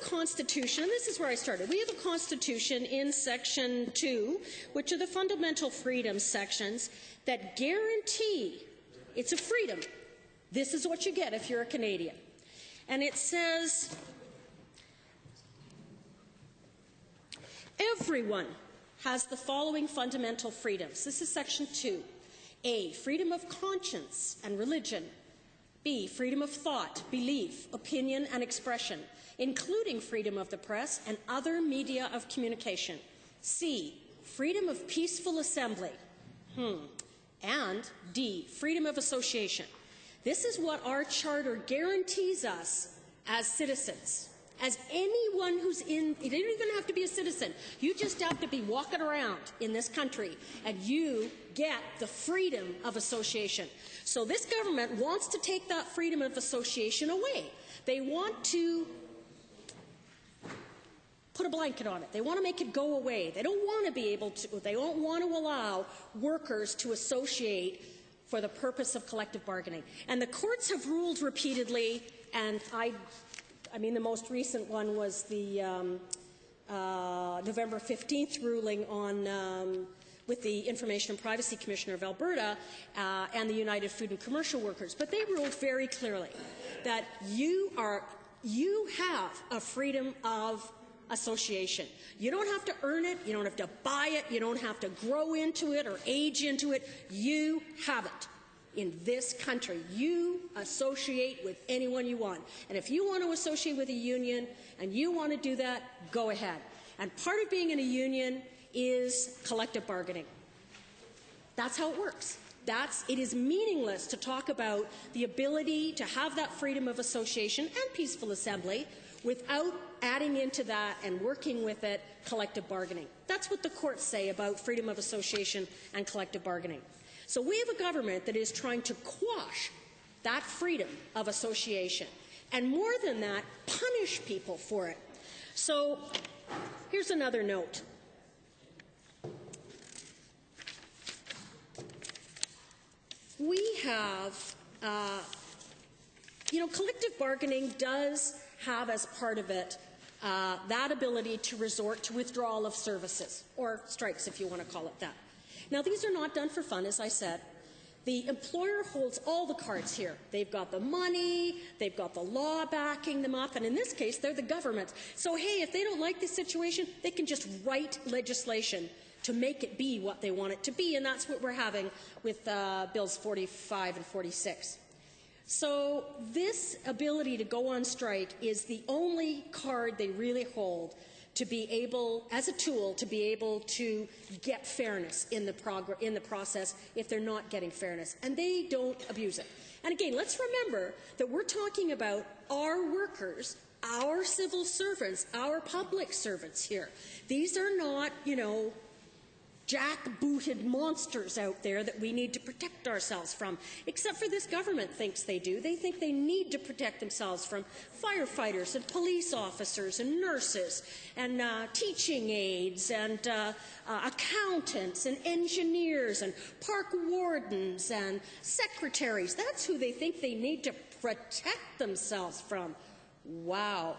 Constitution, and this is where I started. We have a Constitution in Section 2, which are the fundamental freedoms sections that guarantee, it's a freedom. This is what you get if you're a Canadian. And it says, everyone has the following fundamental freedoms. This is Section 2. A, freedom of conscience and religion. B, freedom of thought, belief, opinion, and expression, including freedom of the press and other media of communication. C, freedom of peaceful assembly. And D, freedom of association. This is what our charter guarantees us as citizens. As anyone who's in, you don't even have to be a citizen. You just have to be walking around in this country, and you get the freedom of association. So this government wants to take that freedom of association away. They want to put a blanket on it. They want to make it go away. They don't want to be able to, they don't want to allow workers to associate for the purpose of collective bargaining. And the courts have ruled repeatedly, and I mean, the most recent one was the November 15th ruling on with the Information and Privacy Commissioner of Alberta and the United Food and Commercial Workers. But they ruled very clearly that you have a freedom of association. You don't have to earn it. You don't have to buy it. You don't have to grow into it or age into it. You have it. In this country, you associate with anyone you want. And if you want to associate with a union and you want to do that, go ahead. And part of being in a union is collective bargaining. That's how it works. It is meaningless to talk about the ability to have that freedom of association and peaceful assembly without adding into that and working with it collective bargaining. That's what the courts say about freedom of association and collective bargaining. So we have a government that is trying to quash that freedom of association, and more than that, punish people for it. So here's another note. We have, collective bargaining does have as part of it that ability to resort to withdrawal of services, or strikes if you want to call it that. Now, these are not done for fun, as I said. The employer holds all the cards here. They've got the money, they've got the law backing them up, and in this case, they're the government. So, hey, if they don't like the situation, they can just write legislation to make it be what they want it to be, and that's what we're having with Bills 45 and 46. So this ability to go on strike is the only card they really hold to be able, as a tool, to be able to get fairness in the process if they're not getting fairness. And they don't abuse it. And again, let's remember that we're talking about our workers, our civil servants, our public servants here. These are not, jackbooted monsters out there that we need to protect ourselves from, except for this government thinks they do. They think they need to protect themselves from firefighters and police officers and nurses and teaching aides and accountants and engineers and park wardens and secretaries. That's who they think they need to protect themselves from. Wow.